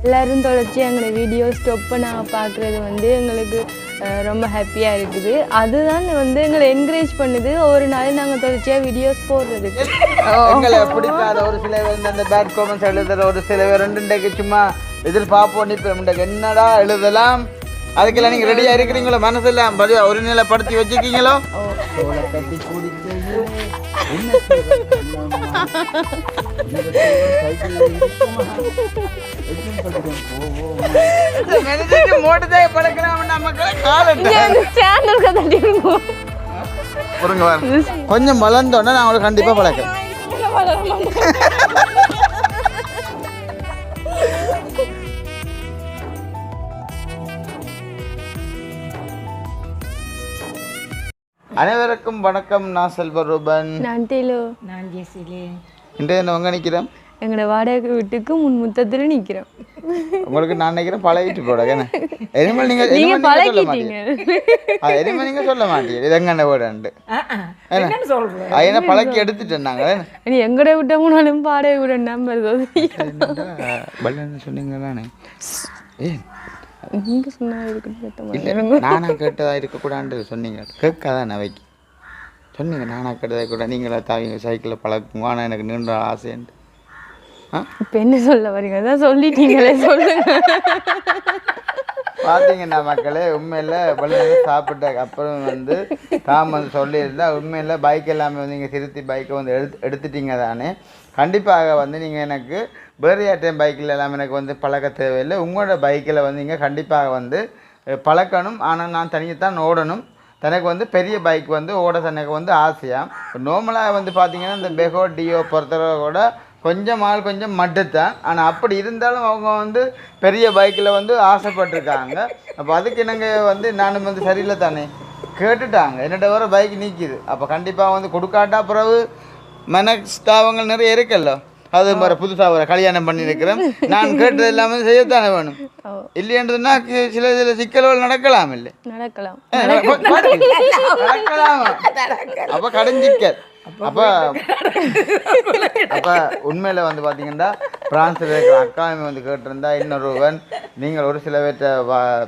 எல்லோரும் தொடர்ச்சி எங்களோட வீடியோ ஸ்டாப் நாங்கள் பார்க்குறது வந்து எங்களுக்கு ரொம்ப ஹாப்பியாக இருக்குது. அதுதான் வந்து எங்களை என்கரேஜ் பண்ணுது ஒரு நாள் நாங்கள் தொடர்ச்சியாக வீடியோஸ் போடுறதுக்கு. எங்களை பிடிக்காத ஒரு சில பேர் அந்த பேட் காமெண்ட்ஸ் எழுதுற ஒரு சில பேர் ரெண்டு சும்மா எதிர்பார்ப்போம் நிற்போம் என்னடா எழுதலாம் அதுக்கெல்லாம் நீங்கள் ரெடியாக இருக்கிறீங்களோ மனசெல்லாம் ஒரு நிலைப்படுத்தி வச்சுருக்கீங்களோ கட்டி மோட்டத்தை பழக்கலாம் கொஞ்சம் வளர்ந்தோன்னா நான் அவங்களுக்கு கண்டிப்பாக பழக்கிறேன். அனைவருக்கும் வணக்கம். நான் செல்வரூபன். நான் தேலு. நான் ஜெசிலி. இன்றைய எங்கே நிற்கிறேன்? எங்களோட வாடகை வீட்டுக்கு முன்முத்தத்தில் நிற்கிறோம். உங்களுக்கு நான் நினைக்கிறேன் பழகிட்டு போட எனிமல் நீங்கள் சொல்ல மாட்டீங்க. எனிமல் நீங்கள் சொல்ல மாட்டீங்க இது எங்கே வீடு என்ன பழக்கி எடுத்துட்டேன் நாங்கள். நீ எங்கட விட்ட போனாலும் வாடகை வீடு நம்பர் பல்லன்னு சொன்னீங்களானே. ஏன் நீங்க சொன்னா இருக்கட்டும். நானா கேட்டதா இருக்கக்கூடாது சொன்னீங்க. கேட்காதான் அவைக்கு சொன்னீங்க. நானா கேட்டதா கூட நீங்களா தாவிங்க சைக்கிளில் பழக்குங்க. ஆனால் எனக்கு நீண்ட ஆசைன்ட்டு. இப்போ என்ன சொல்ல வரீங்க? அதான் சொல்லிட்டீங்களே, சொல்லுங்க. பார்த்தீங்கன்னா மக்களே உண்மையில் பல்லு சாப்பிட்ட அப்புறம் வந்து தாம் வந்து சொல்லியிருந்தா உண்மையில் பைக் எல்லாமே வந்து நீங்கள் திருத்தி பைக்கை வந்து எடுத்துட்டீங்க தானே. கண்டிப்பாக வந்து நீங்கள் எனக்கு வேறு யார்டையும் பைக்கில் எல்லாமே எனக்கு வந்து பழக்க தேவையில்லை. உங்களோட பைக்கில் வந்து நீங்கள் கண்டிப்பாக வந்து பழக்கணும். ஆனால் நான் தனியத்தான் ஓடணும். தனக்கு வந்து பெரிய பைக் வந்து ஓட தனக்கு வந்து ஆசையாக. நார்மலாக வந்து பார்த்திங்கன்னா இந்த பெகோ டியோ பொறுத்தவரை கூட கொஞ்சம் ஆள் கொஞ்சம் மட்டுத்தான். ஆனால் அப்படி இருந்தாலும் அவங்க வந்து பெரிய பைக்கில் வந்து ஆசைப்பட்டிருக்காங்க. அப்போ அதுக்கு என்னங்க வந்து நானும் வந்து சரியில்லை தானே கேட்டுட்டாங்க. என்னோட வர பைக் நீக்கிது. அப்போ கண்டிப்பாக வந்து கொடுக்காட்டா பிறகு மனஸ்தாபங்கள் நிறைய இருக்குல்ல. அது மாதிரி புதுசாக ஒரு கல்யாணம் பண்ணியிருக்கிறேன். நான் கேட்டது எல்லாமே செய்யத்தானே வேணும். இல்லைன்றதுன்னா சில சில சிக்கல்கள் நடக்கலாம். இல்லை நடக்கலாம். அப்போ கடைஞ்சிக்கல். அப்போ உண்மையில் வந்து பார்த்தீங்கன்னா பிரான்ஸில் இருக்கிற அக்காவுமே வந்து கேட்டிருந்தா இன்னொருவன் நீங்கள் ஒரு சில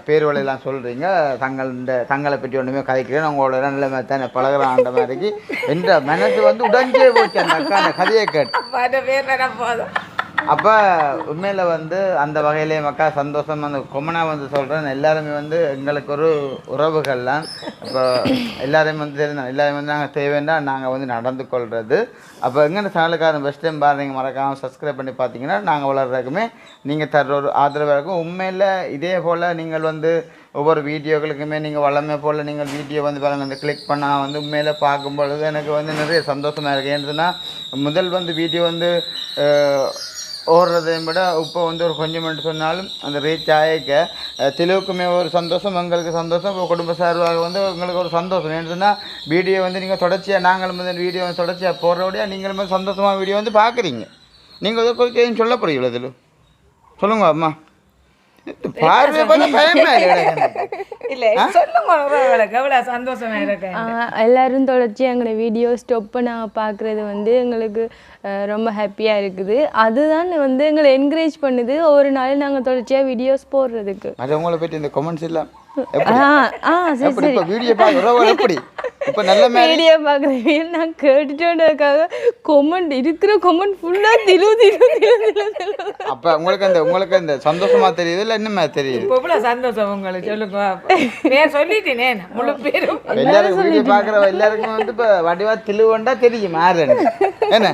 பேர்வலையெல்லாம் சொல்கிறீங்க தங்களை பற்றி ஒன்றுமே கதைக்கிறேன் உங்களோட நல்ல தானே பழகிறான்ற மாதிரிக்கு என்ற மனசு வந்து உடஞ்சே போச்சு அந்த அக்கா அந்த கதையை கேட்டு. அப்போ உண்மையில் வந்து அந்த வகையிலே மக்கா சந்தோஷம் அந்த கொமனாக வந்து சொல்கிறேன். எல்லாருமே வந்து எங்களுக்கு ஒரு உறவுகள்லாம். இப்போ எல்லாரையும் வந்து தெரியும். எல்லாரையும் வந்து நாங்கள் தேவைன்னா நாங்கள் வந்து நடந்து கொள்வது. அப்போ எங்கே சேனலுக்காரன் பெஸ்ட் டைம் பாருங்க மறக்காமல் சப்ஸ்கிரைப் பண்ணி பார்த்தீங்கன்னா நாங்கள் வளர்றதுக்குமே நீங்கள் தர்ற ஒரு ஆதரவாக இருக்கும். உண்மையில் இதே போல் நீங்கள் வந்து ஒவ்வொரு வீடியோக்களுக்குமே நீங்கள் வளமே போல் நீங்கள் வீடியோ வந்து பாருங்கள் அந்த கிளிக் பண்ணால் வந்து உண்மையில் பார்க்கும்பொழுது எனக்கு வந்து நிறைய சந்தோஷமாக இருக்குது. ஏன்னா முதல் வந்து வீடியோ வந்து ஓடுறதையும் விட இப்போ வந்து ஒரு கொஞ்சம் மட்டும் சொன்னாலும் அந்த ரீச் ஆகிக்க தெளிவுக்குமே ஒரு சந்தோஷம், எங்களுக்கு சந்தோஷம். இப்போ குடும்ப சார்பாக வந்து எங்களுக்கு ஒரு சந்தோஷம். ஏன்னு சொன்னால் வீடியோ வந்து நீங்கள் தொடர்ச்சியாக நாங்களும் வந்து வீடியோ வந்து தொடர்ச்சியாக போடுறபடியாக நீங்களும் வந்து சந்தோஷமாக வீடியோ வந்து பார்க்குறீங்க. நீங்கள் வந்து கொஞ்சம் சொல்ல போகிறீங்களா இதில் சொல்லுங்க அம்மா. எல்லாரும் தொடர்ச்சி எங்களோட வீடியோ ஸ்டாப் நாங்கள் பார்க்குறது வந்து எங்களுக்கு ரொம்ப ஹாப்பியாக இருக்குது. அதுதான் வந்து எங்களை என்கரேஜ் பண்ணுது ஒரு நாள் நாங்கள் தொடர்ச்சியாக வீடியோஸ் போடுறதுக்கு. அது உங்களை பற்றி இந்த கமெண்ட்ஸ் எல்லாம் வீடியோ பார்க்குறேன் நான் கேட்டுட்டோன்றதுக்காக கொமெண்ட் இருக்கிற கொமெண்ட் ஃபுல்லாக திரு. அப்போ உங்களுக்கு அந்த சந்தோஷமா தெரியுது இல்லை என்னமா தெரியுது? சந்தோஷம் உங்களுக்கு சொல்லுங்க. பேர் சொல்லிட்டேனே முழு பேரும். எல்லாருக்கும் வீடியோ பார்க்குற எல்லாருக்கும் வந்து இப்போ வடிவா திலுவண்டா தெரியும் யாருன்னு. என்ன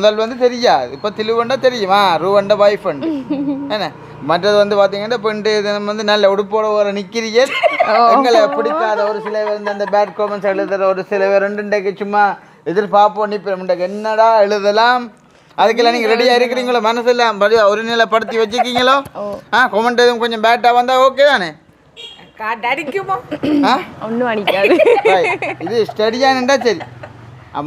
முதல் வந்து தெரியாது. இப்போ திலுவண்டா தெரியுமா ரூவண்டா வைஃப் என்ன. மற்றது வந்து பார்த்தீங்கன்னா இப்போ நம்ம வந்து நல்ல உடுப்போட வர நிற்கிறீங்க. எங்களை பிடிக்காத ஒரு சில பேர் அந்த பேட் காமெண்ட்ஸ் எழுதுற ஒரு சில பேர் ரெண்டு சும்மா எதிர்பார்ப்போம் நிற்போம் என்னடா எழுதலாம் அதுக்கெல்லாம் நீங்கள் ரெடியாக இருக்கிறீங்களோ மனசெல்லாம் ஒரு நிலைப்படுத்தி வச்சுருக்கீங்களோ. கமெண்ட் எதுவும் கொஞ்சம் பேட்டாக வந்தால் ஓகே தானே. அடிக்குமா ஒன்றும் அடிக்காது. இது ஸ்டடியானுண்டா சரி.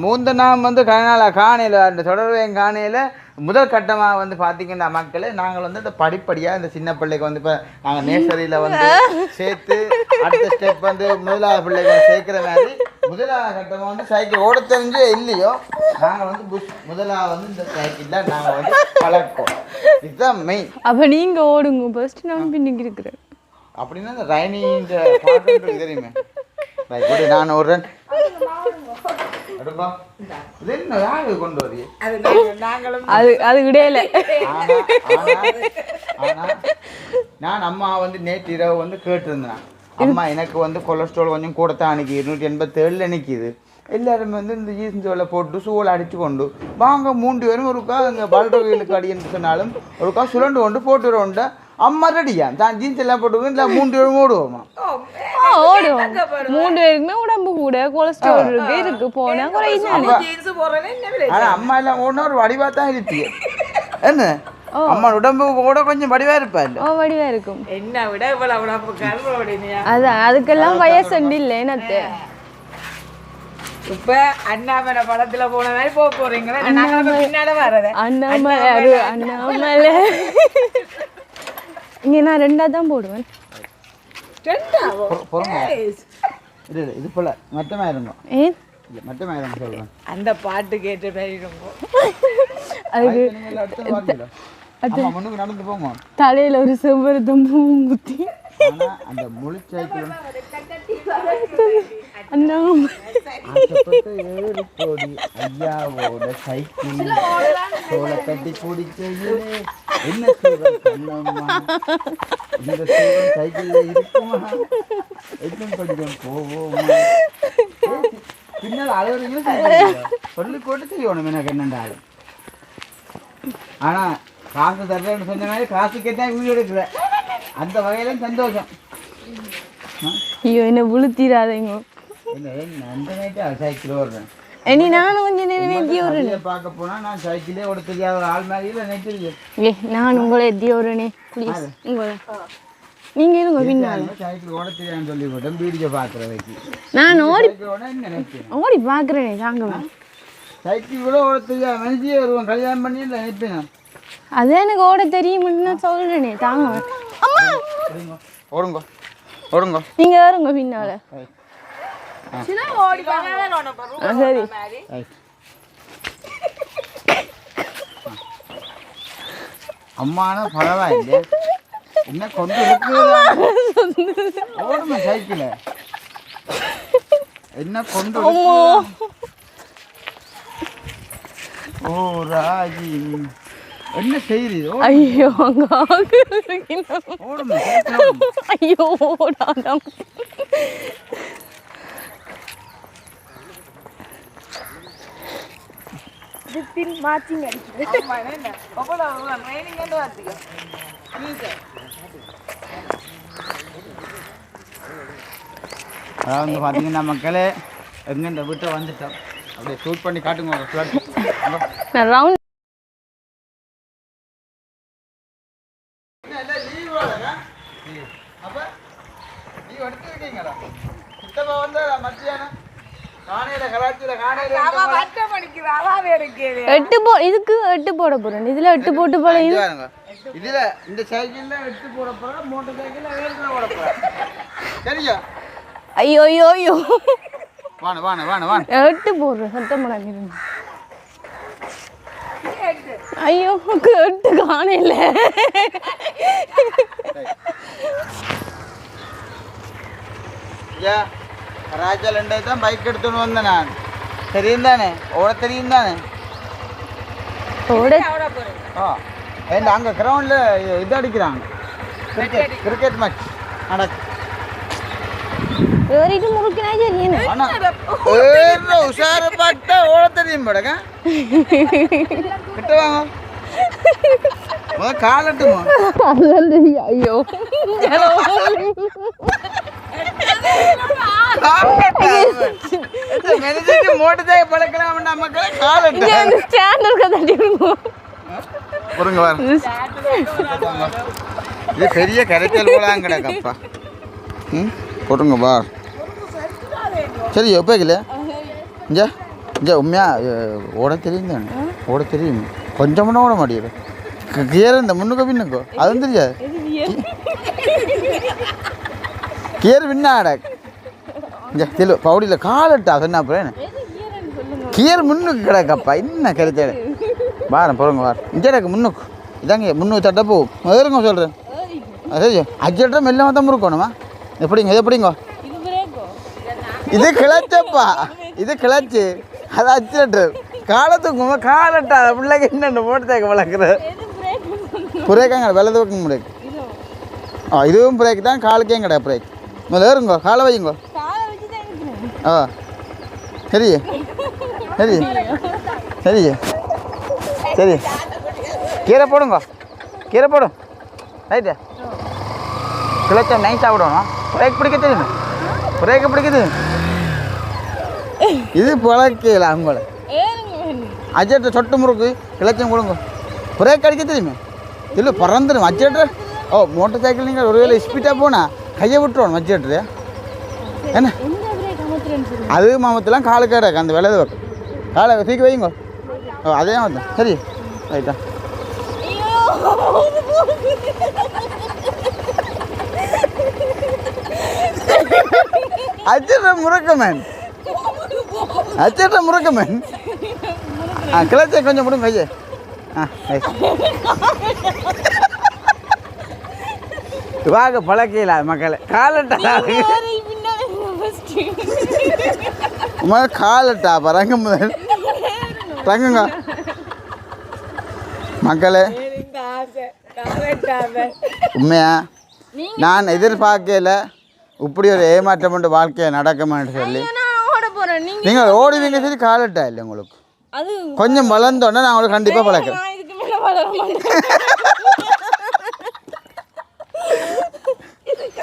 மூந்த நாம் வந்து காணையில் அந்த தொடர்பையும் காணையில் முதல் கட்டமாக வந்து பார்த்திங்கன்னா மக்களே நாங்கள் வந்து இந்த படிப்படியாக இந்த சின்ன பிள்ளைக்கு வந்து இப்போ நாங்கள் நேசரியில் வந்து சேர்த்து அடுத்த ஸ்டெப் வந்து முதலாவது பிள்ளைக்கு சேர்க்குற மாதிரி முதலாவது கட்டமாக வந்து சைக்கிள் ஓட தெரிஞ்சே இல்லையோ நாங்கள் வந்து முதலாவது வந்து இந்த சைக்கிள் தான் நாங்கள் வந்து பழக்கம். இதுதான் மெயின். அப்போ நீங்கள் ஓடுங்க ஃபர்ஸ்ட் நான் பின்னுக்கு இருக்கிறேன். அப்படின்னா இந்த ரைனின்ற பாட்டு தெரியுமே. நான் ஒரு கொண்டு வரீங்க அது கிடையல. நான் அம்மா வந்து நேற்று இரவு வந்து கேட்டிருந்தேன், அம்மா எனக்கு வந்து கொலஸ்ட்ரால் கொஞ்சம் கூட தான் நிற்கிது, 287 நிற்கிது. எல்லாருமே வந்து இந்த ஈசோலை போட்டு சூழல் அடித்து கொண்டு வாங்க 3 பேரும் ஒருக்கா இங்கே பல்ரோகிலுக்கு அடின்னு சொன்னாலும் ஒருக்கா சுரண்டு கொண்டு போட்டு வருவோம்டா. அம்மா ரெடியா தான் ஜீன்ஸ் எல்லாம் போட்டு இல்லை 3 பேரும் ஓடுவோமா? ஓடுவோம். 3 பேருக்குமே உடம்பு கூட கொலஸ்ட்ரால் இருக்கு போனா குறையுது. ஆனா அம்மா எல்லாம் ஓடுனா ஒரு வடிவா தான் இருக்கு. என்ன அம்மா உடம்பு கூட கொஞ்சம் வடிவா இருப்பா? வடிவா இருக்கும். என்ன விட இவ்வளவு உடம்பு கருவோடினியா? அதான் அதுக்கெல்லாம் வயசு இல்லை என்னத்து. இப்ப அண்ணாமலை படத்துல போன மாதிரி போக போறீங்களா? பின்னால வர்றது அண்ணாமலை இங்க நான் 2ஆ தான் போடுவேன். இது போல மட்டமாயிருங்க. ஏன் மட்டமாயிருங்க சொல்றேன். அந்த பாட்டு கேட்டு போயிருங்க. அதுக்கு முன்னுக்கு நடந்து போங்க. தலையில ஒரு செவ்வரத்தம் பூங்குத்தி அந்த முழு சைக்கிள் ஐயாவோட சைக்கிள் சோளை கட்டி குடிக்கையிலே என்ன இந்த சைக்கிள்ல இருக்குமா? இன்னும் கொஞ்சம் போவோமா? பின்னால் அலைவரையும் சொல்லி போட்டு செய்யணும் எனக்கு என்னண்டாலும். ஆனா காசு தர்றேன்னு சொன்ன மாதிரி காசுக்கே தான் வீடு எடுக்கிறேன். அந்த வகையில சந்தோஷம். ஐயோ என்ன விழுத்திராதீங்க. அந்த நைட்டு சைக்கிள் ஓடுறேன். இனி நானும் கொஞ்சம் நேரம் எத்தி ஓடுறேன். பார்க்க போனா நான் சைக்கிளே ஓட தெரியாத ஒரு ஆள் மாதிரியில நைட்டு. நான் உங்களை எத்தி ஓடுறேனே ப்ளீஸ். உங்களை நீங்க இருங்க பின்னால. சைக்கிள் ஓட தெரியாதுன்னு சொல்லி போட்டேன் வீடியோ பார்க்குறதுக்கு. நான் ஓடி பார்க்குறேனே தாங்க. சைக்கிள் கூட ஓட தெரியாது மனுஷியே வருவோம் கல்யாணம் பண்ணி இல்லை நினைப்பேன். அதான் எனக்கு ஓட தெரியும்னு நான் சொல்றேனே தாங்க. அம்மா ஓடுங்க ஓடுங்க நீங்க வருங்க பின்னால. சரி அம்மான பரவாயில்லை என்ன கொண்டு ஓடுங்க சைக்கிள என்ன கொண்டு ஓ ராஜி என்ன செய்யுது? ஐயோ ஓடுங்க ஐயோ ஓடாதான். மாச்சிங் அதாவது பார்த்தீங்கன்னா மக்களே எங்கே இந்த வீட்டை வந்துட்டோம். அப்படியே ஷூட் பண்ணி காட்டுங்க. ரவுண்ட் இதுக்கு 8 போட போறேன். இதுல 8 போட்டு போல. இதுல இந்த சைக்கிள்ல 8 போட போறேன். மோட்டார் சைக்கிள்ல 7 போட போறேன். சரியா? ஐயோ ஐயோ ஐயோ வாண வாண வாண வாண 8 போடுறேன். சத்தம் போடாதீங்க. ஐயோ 8 காணல. யா ராஜா லண்டை தான் பைக் எடுத்துன்னு வந்தேன் நான். தெரியும் தானே ஓட தெரியும் தானே ஓட. அங்கே கிரவுண்டில் இது அடிக்கிறாங்க கிரிக்கெட் மேட்ச் நடக்கு. ஏறிட்டு முறுக்கினா சரியே. ஆனால் உஷாரப்பட்ட ஓட தெரியும் படங்க. கிட்ட வாங்க காலட்டுமா. ஐயோ மோட்டர் பழக்கலாம் நமக்கு காலட்டு இது பெரிய கரைச்சல் போலாம் கிடக்கப்பா. போட்டுங்க பா. சரி எப்போக்கல இங்கே இங்கே உண்மையா ஓட தெரியும் தானே? ஓட தெரியும் கொஞ்சம் ஓட மாட்டேங்குது. கியர் இந்த முன்னுக்கு பின்னுக்கோ அதுவும் தெரியாது. கியர் பின்னாட இங்கே தில்லு பவுடியில் காலட்டா சொன்னா அப்புறம் கியர் முன்னுக்கு கிடக்கப்பா இன்னும் கிடைச்ச வாரம் பொறுங்க வாரம் இங்கே கிடக்கு முன்னுக்கு இதாங்க முன்னுக்கு தட்ட போகும் வேறுங்க சொல்கிறேன் சரி அஜெட்ரா மெல்லமாக தான் இருக்கணுமா எப்படிங்க இது எப்படிங்க இது கிளச்சப்பா இது கிளச்சு அது அஜெட்ரு காலத்துக்கு காலட்டா பிள்ளைக்கு என்னென்ன போட்டு தேக்க வளர்க்குற பிரேக்காங்க வெள்ளை தூக்கம் பிரேக் இதுவும் பிரேக் தான் காலுக்கே கிடையாது பிரேக் முதல்ல ஏறுங்கோ காலை வையுங்கோ ஆ சரி சரி சரி சரி கீரை போடுங்க கீரை போடும் ரைட்டு கிளச்சா நைஸாக விடணும் பிரேக் பிடிக்க தெரியும் பிரேக்கை பிடிக்க தெரியும் இது பழக்கல அவங்கள அஜெட்டை சொட்டு முறுக்கு கிளச்சம் கொடுங்க பிரேக் அடிக்க தெரியுமே இல்லை பறந்துடும் அஜெட்டை ஓ மோட்டர் சைக்கிள் நீங்கள் ஒரு வேளை ஸ்பீடாக போனால் கையை விட்டுருவோம் அஜெட்டு என்ன அது மாமத்தெல்லாம் காலு கிடக்கு அந்த விளையாத வைக்க காலை தூக்கி வைங்க ஓ அதே வந்து சரி ரைட்டா அஜெட்ட முறுக்கமேன் அஜெட்ட முறுக்கமேன் கிளச்சை கொஞ்சம் முடுங்க கையே வாங்க பழக்கல மக்களை காலட்டா காலட்டா ரங்க முதல் ரங்குங்க மக்களே உண்மையா நான் எதிர்பார்க்கல இப்படி ஒரு ஏமாற்றம் கொண்டு வாழ்க்கையை நடக்குமான்னு சொல்லி நீங்கள் ஓடுவீங்க சரி காலட்டா இல்லை உங்களுக்கு கொஞ்சம் வளர்ந்தோன்னா நான் உங்களுக்கு கண்டிப்பாக பழக்கிறேன்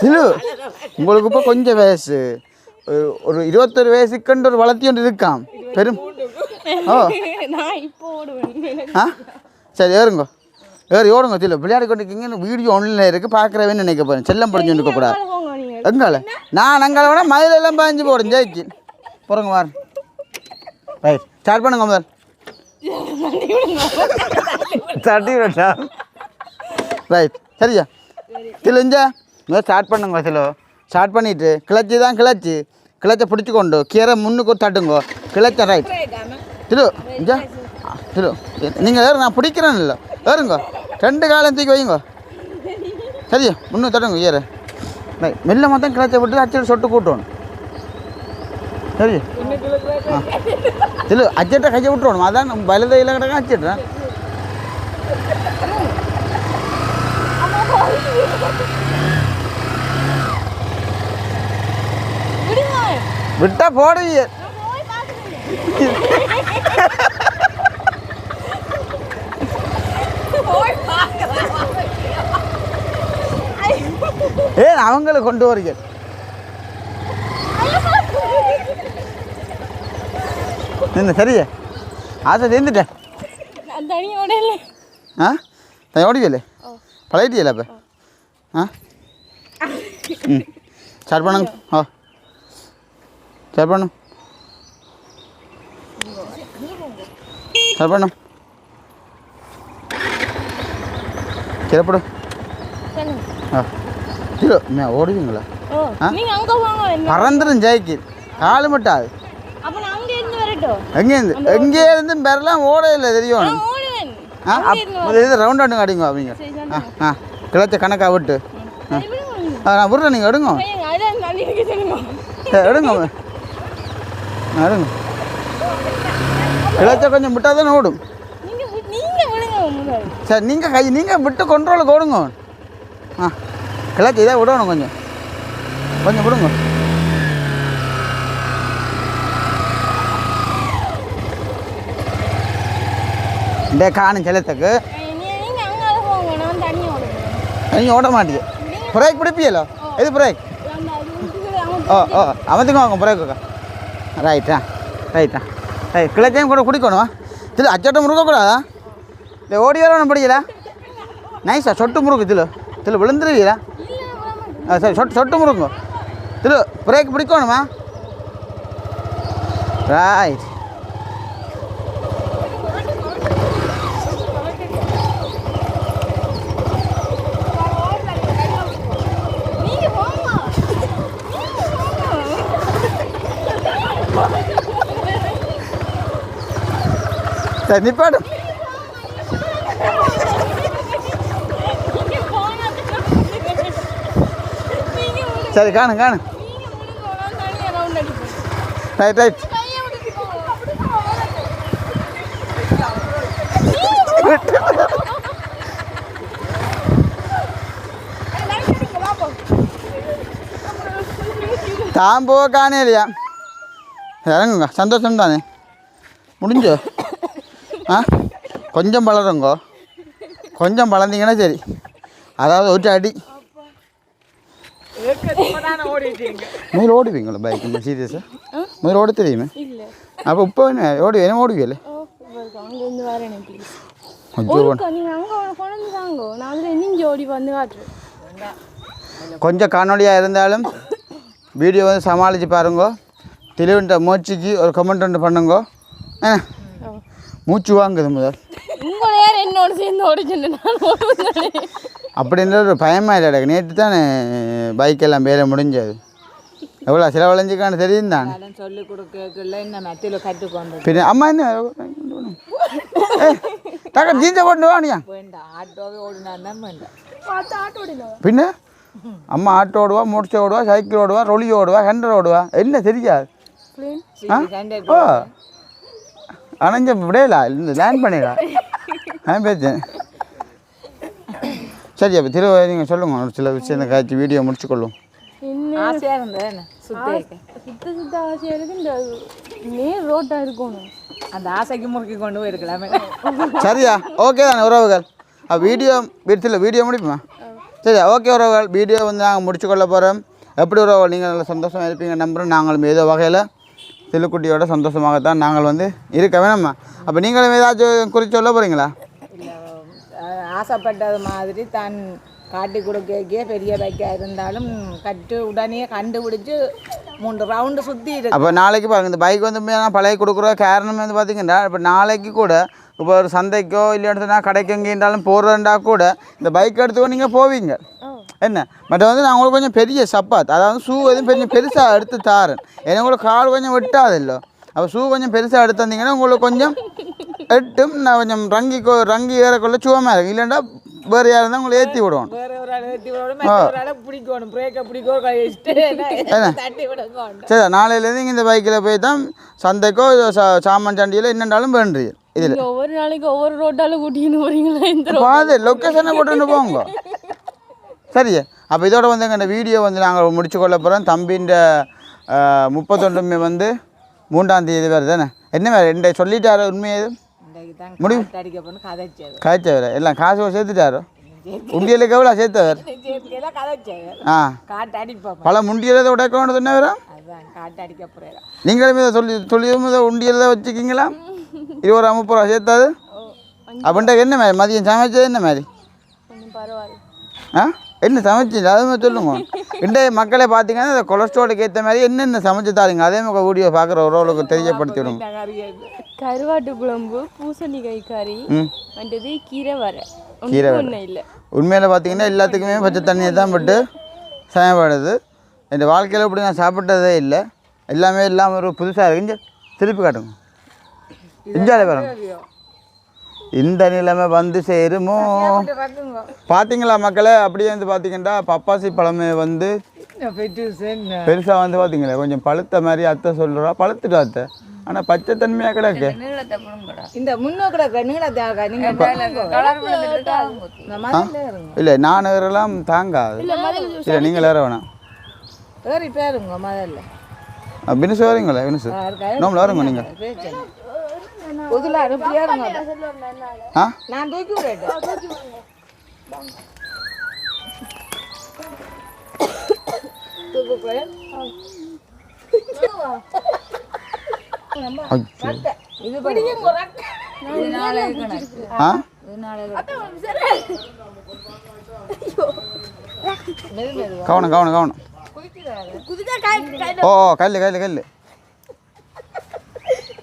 திரு உங்களுக்கு இப்போ கொஞ்சம் வயசு ஒரு 21 வயசுக்குன்ற ஒரு வளர்த்தி ஒன்று இருக்காம் பெரும் ஓ ஆ சரி ஏறுங்க ஏறி ஓடுங்க திரு விளையாடி கொண்டிருக்கீங்க வீடியோ ஒன்றில் இருக்குது பார்க்குறவேன்னு நினைக்க போகிறேன் செல்லம் படிஞ்சு இருக்கக்கூடாது எங்கால நான் அங்கால வேணா மயிலெல்லாம் பாஞ்சு போடுறேன் ஜெயிச்சு போகிறோங்க வார் ரைட் ஸ்டார்ட் பண்ணுங்க முதல் தட்டி விட்டா ரைட் சரியா தில்லைஞ்சா ஸ்டார்ட் பண்ணுங்க சிலோ ஸ்டார்ட் பண்ணிவிட்டு கிளச்சி தான் கிளச்சை பிடிச்சி கொண்டு கீரை முன்னுக்கு தட்டுங்கோ கிளச்ச ரைட் திரு இஞ்சா திரு நீங்கள் ஏறு நான் பிடிக்கிறேன்னு இல்லை ஏறுங்க 2 காலம் தூக்கி வைங்க சரியா முன்னு தட்டுங்க ஏறு ரைட் மெல்ல மொத்தம் கிளச்சை விட்டு அச்சடி சொட்டு கூட்டணும் சரி ஆ திரு அச்சட்டை கையை விட்டுறணும் அதான் நம்ம வலதையில் கிடக்க அச்சிட்றேன் விட்டா போடுவீங்க ஏன் அவங்களை கொண்டு வரீங்க என்ன சரியா ஆசை சேர்ந்துட்டேன் ஆ தனி ஓடிக்கல பழகிட்டியல இப்போ ஆ ம் ஸ்டார்ட் பண்ணுங்க ஓ ஸ்டார்ட் பண்ணும் ஸ்டார்ட் பண்ணும் கிளப்படும் ஆ ஜீரோ நான் ஓடுவீங்களா பறந்துடும் ஜெயிக்கு காலு மட்டாது எங்கே இருந்து பெறலாம் ஓட இல்லை தெரியும் இது ரவுண்ட் ஆட்டுங்க அடிங்க அப்படிங்க ஆ கிளச்ச கணக்காக விட்டு நான் விடுறேன் நீங்கள் எடுங்க எடுங்க எடுங்க கிளச்ச கொஞ்சம் விட்டால் தானே ஓடும் சரி நீங்கள் விட்டு கொண்ட்ரோலுக்கு ஓடுங்க ஆ கிளச்ச இதாக விடணும் கொஞ்சம் விடுங்க இந்த காணும் செல்லத்துக்கு நீங்கள் ஓட மாட்டீங்க பிரேக் பிடிப்பியலோ எது பிரேக் ஓ அவத்துக்கும் வாங்க பிரேக்கு ரைட்டா ரைட் கிளச்சையும் கூட குடிக்கணும் இதில் அச்சட்டை முறுக்கக்கூடாதா இல்லை ஓடி வரணும் பிடிக்கல நைஸா சொட்டு முறுக்கு இதில் விழுந்துருவீங்களா சரி சொட்டு முறுக்குங்க இதில் பிரேக் பிடிக்கணுமா ரைட் சரி நிப்பாடு. சரி காணு ரைட் தாம்போ காணே இல்லையா இறங்குங்க சந்தோஷம் தானே முடிஞ்சோ கொஞ்சம் வளருங்கோ கொஞ்சம் வளர்ந்தீங்கன்னா சரி அதாவது ஒரு அடி முதல்ல ஓடுவீங்களா பைக் சீரியஸா முதல்ல ஓட தெரியுமே அப்போ இப்போ என்ன ஓடுவீங்களே கொஞ்சம் காணொலியாக இருந்தாலும் வீடியோ வந்து சமாளித்து பாருங்க. தெளிவுன்ற மூச்சுக்கு ஒரு கமெண்ட் ஒன்று பண்ணுங்க. மூச்சு வாங்குது முதல் என்னோட சேர்ந்து அப்படின்ற ஒரு பயமாக இல்லை. நேற்று தான் பைக்கெல்லாம் வேலை முடிஞ்சது. எவ்வளோ செலவழிஞ்சிக்கான்னு தெரியும் தான் சொல்லி கொடுக்கல இந்த மெத்தில கற்றுக்கொண்டு பின்ன அம்மா என்ன டக்கா ஜீன்ஸை போட்டு வாணியா வேண்டாம் ஆட்டோவே ஓடினா தான் வேண்டாம் பின்ன அம்மா ஆட்டோ ஓடுவா மோட்டர் ஓடுவா சைக்கிள் ஓடுவா ரொலி ஓடுவா ஹெண்டர் ஓடுவா என்ன தெரியாது ஓ அணைஞ்ச விடையில இந்த லேண்ட் பண்ணிடா நான் பேச்சேன். சரி அப்போ திரும்ப நீங்கள் சொல்லுங்க ஒரு சில விஷயம் காய்ச்சி வீடியோ முடிச்சுக்கொள்ளும். ஆசையாக இருந்தேன் சுத்த ஆசையாக இருக்கு இந்த நேர் ரோட்டாக இருக்கணும் அந்த ஆசைக்கு முறுக்கி கொண்டு போய் இருக்கலாமே. சரியா ஓகே தானே உறவுகள் வீடியோ வீடியோ முடிப்புமா சரி ஓகே உறவுகள் வீடியோ வந்து நாங்கள் முடிச்சுக்கொள்ள போகிறோம். எப்படி உறவுகள் நீங்கள் நல்ல சந்தோஷமாக இருப்பீங்க நம்புகிறோம். நாங்களும் ஏதோ வகையில் தில்லுக்குட்டியோட சந்தோஷமாகத்தான் நாங்கள் வந்து இருக்க வேணாம்மா. அப்போ நீங்களும் ஏதாச்சும் குறித்து சொல்ல போகிறீங்களா? ஆசைப்பட்டது மாதிரி தான் காட்டி கொடுக்க பெரிய பைக்காக இருந்தாலும் கட்டு உடனே கண்டுபிடிச்சி 3 ரவுண்டு சுற்றி இருக்கு. அப்போ நாளைக்கு பாருங்கள் இந்த பைக் வந்து பழைய கொடுக்குற காரணம் வந்து பார்த்திங்கன்னா இப்போ நாளைக்கு கூட இப்போ ஒரு சந்தைக்கோ இல்லைன்னா கடைக்கு எங்கேன்றாலும் போகிறதுண்டா கூட இந்த பைக் எடுத்துக்கோ நீங்கள் போவீங்க என்ன. மற்ற வந்து நான் உங்களுக்கு கொஞ்சம் பெரிய சப்பாத் அதாவது ஷூ எதுவும் கொஞ்சம் பெருசாக எடுத்து தாரேன். ஏன்னா உங்களுக்கு கால் கொஞ்சம் வெட்டாது இல்லை. அப்போ ஷூ கொஞ்சம் பெருசாக எடுத்து வந்தீங்கன்னா உங்களுக்கு கொஞ்சம் எட்டும் நான் கொஞ்சம் ரங்கி ஏறக்குள்ள சுவமாக இருக்கும். இல்லைன்னா வேறு யாரும் இருந்தால் உங்களை ஏற்றி விடுவோம். சரி நாளையிலேருந்து இங்கே இந்த பைக்கில் போய் தான் சந்தைக்கோ சாமான் சண்டியில் என்னென்றாலும் வேண்டுறீங்க. இதில் ஒவ்வொரு நாளைக்கு ஒவ்வொரு ரோட்டால் கூட்டின்னு போகிறீங்களா இந்த பாது லொக்கேஷனை போட்டுன்னு போங்க. சரியா அப்போ இதோட வந்து எங்கள் வீடியோ வந்து நாங்கள் முடிச்சுக்கொள்ள போகிறோம். தம்பின்ற 31 வந்து 3ஆம் தேதி வேறு தானே என்ன வேறு ரெண்டு சொல்லிட்டாரு உண்மையே முடிவு காய்ச்ச வேறு எல்லாம் காசு சேர்த்துட்டாரோ உண்டியலுக்கு எவ்வளோ சேர்த்தவர் பல முண்டியலை உடைக்க வேண்டியது என்ன வேறு நீங்களும் இதை சொல்லி உண்டியல் தான் வச்சுக்கிங்களா 20 ரூபா 30 ரூபா சேர்த்தாது அப்படின்ட்டு என்ன மாதிரி மதியம் சமைச்சது என்ன மாதிரி என்ன சமைச்சு அதே மாதிரி சொல்லுங்க. இன்றைய மக்களை பார்த்தீங்கன்னா இந்த கொலஸ்ட்ராலுக்கு ஏற்ற மாதிரி என்னென்ன சமைச்சு தாருங்க அதே மாதிரி வீடியோ பார்க்குற உறவுகளுக்கு தெரியப்படுத்தி விடுங்க. கருவாட்டு குழம்பு பூசணிக்காய் கறி வந்தது கீரை இல்லை உண்மையில் பார்த்தீங்கன்னா எல்லாத்துக்குமே பச்சை தண்ணியை தான் பட்டு சமைப்படுது. என் வாழ்க்கையில் இப்படி நான் சாப்பிட்டதே இல்லை. எல்லாமே இல்லாமல் ஒரு புதுசாக இருக்கு. திருப்பி காட்டுங்க இஞ்சாலே பாருங்க இந்த நிலைமை வந்து சேருமோ பார்த்தீங்களா மக்களே. அப்படியே வந்து பார்த்தீங்கன்னா பப்பாசி பழமே வந்து பெருசாக வந்து பார்த்தீங்களா கொஞ்சம் பழுத்த மாதிரி அத்தை சொல்கிறா பழுத்துட்டு அத்தை ஆனால் பச்சை தன்மையாக கிடக்கு. இந்த இல்லை நான் ஏறலாம் தாங்காது. இல்லை நீங்கள் ஏற வேணாம் பினுசு வரீங்களா பினுசு நோம்பில் வருங்க நீங்கள் நான் தூக்கி கவனம் கவனம் கவனம் ஓ கல்லு கல்லு கல்லு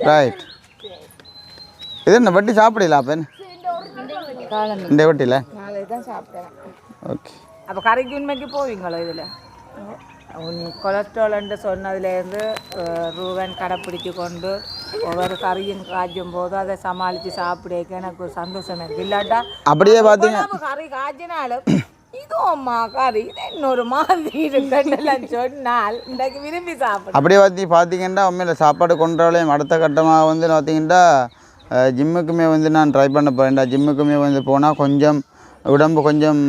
ரைட். இது என்ன வட்டி சாப்பிடல அப்போ இந்த வட்டியில் ஓகே. அப்போ கரைக்கு உண்மைக்கு போவீங்களோ இதில் கொலஸ்ட்ரால்ன்னு சொன்னதுலேருந்து ரூவன் கடைப்பிடிச்சு கொண்டு ஒவ்வொரு கறியும் காய்ச்சும் போது அதை சமாளித்து சாப்பிடக்க எனக்கு ஒரு சந்தோஷம் இருக்குது. இல்லாட்டா அப்படியே பார்த்தீங்க கறி காய்ச்சினாலும் இது அம்மா கறி இது இன்னொரு மாதிரி இருக்குன்னு சொன்னால் இன்றைக்கு விரும்பி சாப்பிடும். அப்படியே பார்த்தீங்கன்னா உண்மையில் சாப்பாடு கொண்டாலையும் அடுத்த கட்டமாக வந்து பார்த்தீங்கன்னா ஜிம்முக்குமே வந்து நான் ட்ரை பண்ண போகிறேன்டா. ஜிம்முக்குமே வந்து போனால் கொஞ்சம் உடம்பு கொஞ்சம்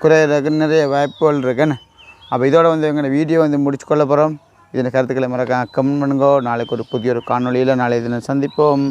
குறையிறதுக்கு நிறைய வாய்ப்புகள் இருக்குன்னு. அப்போ இதோட வந்து எங்களோட வீடியோ வந்து முடிச்சுக்கொள்ள போகிறோம். இதில் கருத்துக்களை மறக்காம கமெண்ட் பண்ணுங்க. நாளைக்கு ஒரு புதிய ஒரு காணொலியில் நாளை இதில் சந்திப்போம்.